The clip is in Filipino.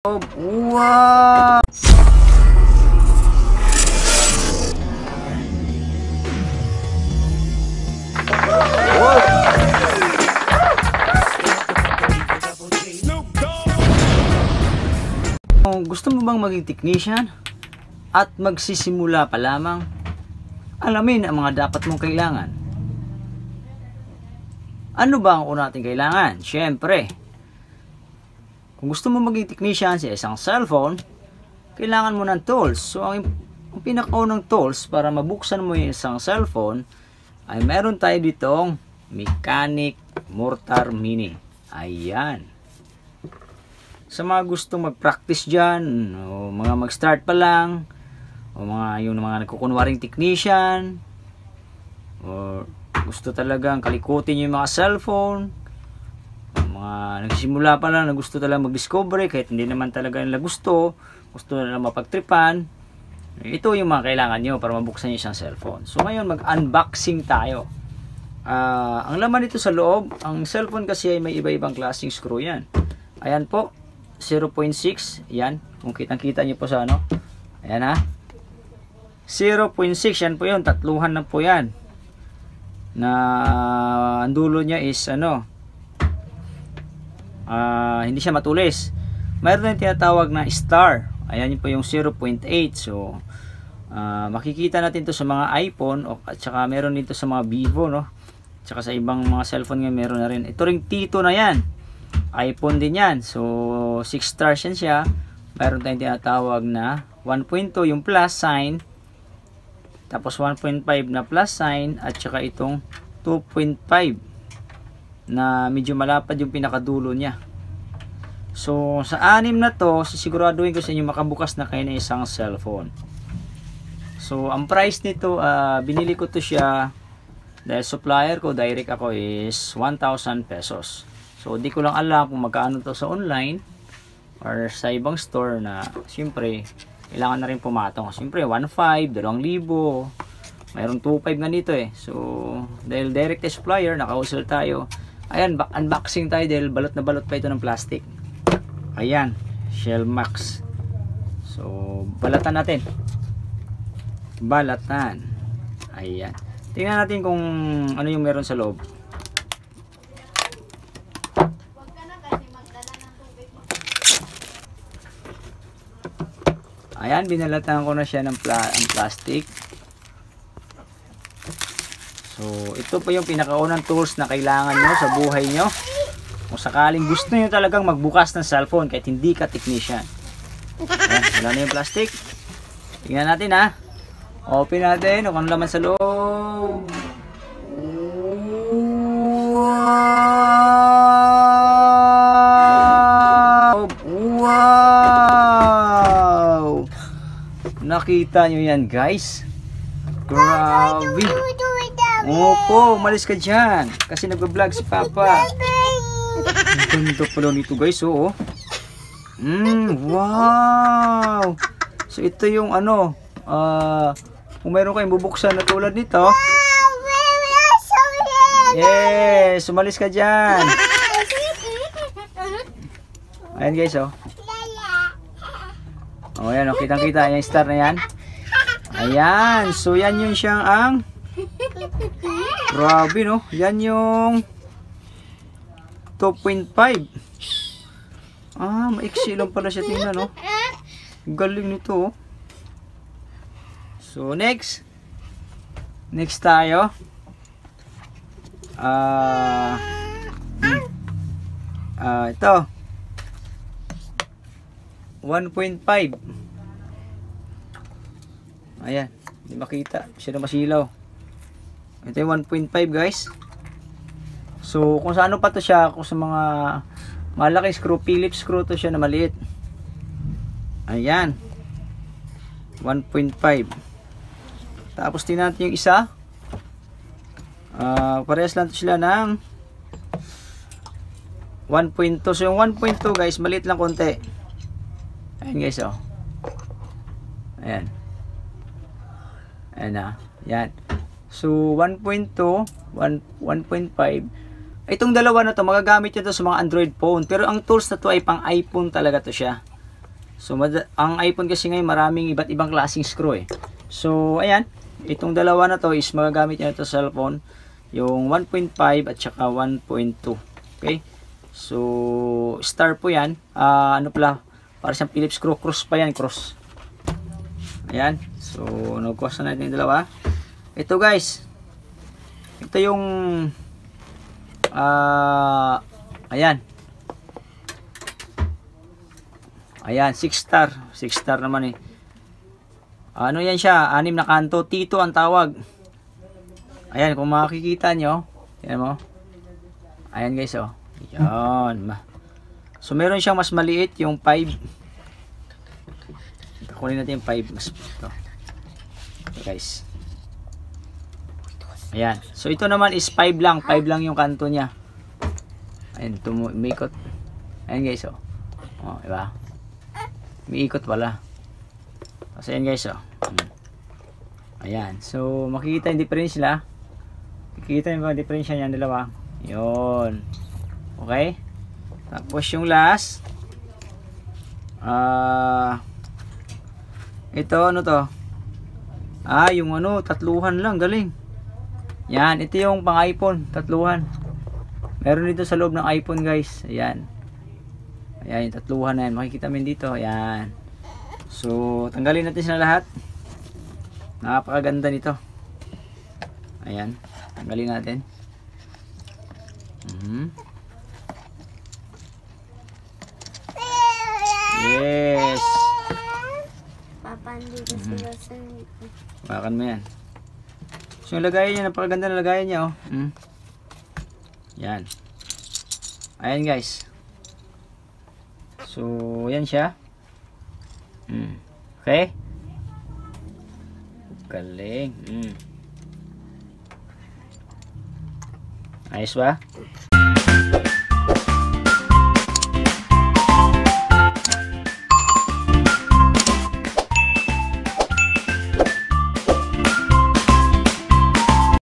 Wow! Gusto mo bang maging technician? At magsisimula pa lamang? Alamin ang mga dapat mong kailangan. Ano ba ang una nating kailangan? Siyempre, kung gusto mo maging technician sa isang cellphone, kailangan mo ng tools. So, ang pinakaunang tools para mabuksan mo yung isang cellphone ay meron tayo ditong Mechanic Mortar Mini. Ayan. Sa mga gustong mag-practice dyan, o mga mag-start pa lang, o yung mga nagkukunwaring technician, o gusto talagang kalikutin yung mga cellphone, mga nagsimula pa lang na gusto talaga mag-discover kahit hindi naman talaga nila gusto nila mapagtripan, ito yung mga kailangan nyo para mabuksan yung isang cellphone. So ngayon mag-unboxing tayo. Ang laman nito sa loob, ang cellphone kasi ay may iba-ibang klaseng screw yan. Ayan po, 0.6, yan, kung kitang-kita nyo po sa ano, ayan ha, 0.6, yan po yun, tatluhan na po yan, na ang dulo nya is ano, hindi siya matulis. Mayroon din tinatawag na star. Ayan po yung 0.8. So, makikita natin to sa mga iPhone at saka meron dito sa mga Vivo, no? At saka sa ibang mga cellphone nga meron na rin. Ito ring T2 na yan. iPhone din yan. So, 6 stars yan siya. Mayroon tayong tinatawag na 1.2 yung plus sign. Tapos 1.5 na plus sign at saka itong 2.5 na medyo malapad yung pinakadulo niya. So sa anim na to, sisiguraduhin ko sa inyo makabukas na kayo na isang cellphone. So ang price nito, binili ko to siya dahil supplier ko, direct ako, is 1,000 pesos. So di ko lang alam kung magkano to sa online or sa ibang store na siyempre kailangan na rin pumatong. Siyempre 1,500, 2,000, mayroong 2,500 nga nito eh. So dahil direct supplier, naka-wholesale tayo. Ayan, unboxing tayo dahil balot na balot pa ito ng plastic. Ayan, Shell Max. So, balatan natin. Balatan. Ayan. Tingnan natin kung ano yung meron sa loob. Ayan, binalatan ko na siya ng plastic. So, ito po yung pinakaunang tools na kailangan nyo sa buhay nyo. Kung sakaling gusto nyo talagang magbukas ng cellphone kahit hindi ka technician. Ayan, wala na yung plastic. Tingnan natin ha. Open natin. Kung ano laman sa loob. Wow! Nakita nyo yan guys? Grabe! Opo, umalis ka dyan. Kasi nag-vlog si Papa. Ang ganda pala nito guys, oh. Wow! So ito yung ano, kung meron kayong bubuksan na tulad nito. Yes, umalis ka dyan. Ayan guys, oh. Oh, ayan, oh, kitang-kita yung star na yan. Ayan, so yan yung siyang ang grabe, no? Yan yung 2.5. Maiksi lang pala siya, tingnan, no? Galing nito, oh. So, next tayo. Ito 1.5. Ayan, hindi makita, siya na masilaw. Ito yung 1.5 guys. So kung sa ano pa to siya, kung sa mga malaking screw, Phillips screw to siya na maliit. Ayan, 1.5. Tapos tingnan natin yung isa. Parehas lang to sila ng 1.2. So yung 1.2 guys, maliit lang konti. Ayan guys, oh. Ayan. Ayan na. Yan. So 1.2, 1.5. Itong dalawa na to, magagamit nyo to sa mga Android phone. Pero ang tools na to ay pang iPhone talaga to siya. So ang iPhone kasi ngayon maraming iba't ibang klaseng screw eh. So ayan, itong dalawa na to is magagamit niyo ito sa cellphone, yung 1.5 at saka 1.2. Okay? So star po 'yan. Ano pala? Para siyang Phillips screw, cross pa 'yan, cross. Ayan. So nagkuha na natin yung dalawa. Ito guys. Ito yung ayan. Ayan, 6 star. 6 star naman eh. Ano yan siya? 6 na kanto. T2 ang tawag. Ayan, kung makikita nyo. Ayan mo. Ayan guys, oh. Ayan. So, meron siyang mas maliit, yung 5. Kunin natin yung 5. Mas ito. Okay, guys. Ayan. So, ito naman is 5 lang. 5 lang yung kanto niya. Ayan, tumikot. Ayan guys, oh. Oh, diba? May ikot pala. So, ayan guys, oh. Ayan. So, makikita yung difference nila. Makikita yung difference niya yung dalawa. Yun. Okay? Tapos yung last. Ito, ano to? Yung ano, tatluhan lang. Galing. Yan. Ito yung pang iPhone. Tatluhan. Meron dito sa loob ng iPhone, guys. Ayan. Ayan, yung tatluhan na yan. Makikita mo dito. Ayan. So, tanggalin natin sila lahat. Napakaganda nito. Ayan. Tanggalin natin. Yes. Papandito sila sa nito. Bakan mo yan. So, yung lagayan niya. Napakaganda na lagayan niya, oh. Yan. Ayan, guys. So, yan siya. Okay? Galing. Ayos ba?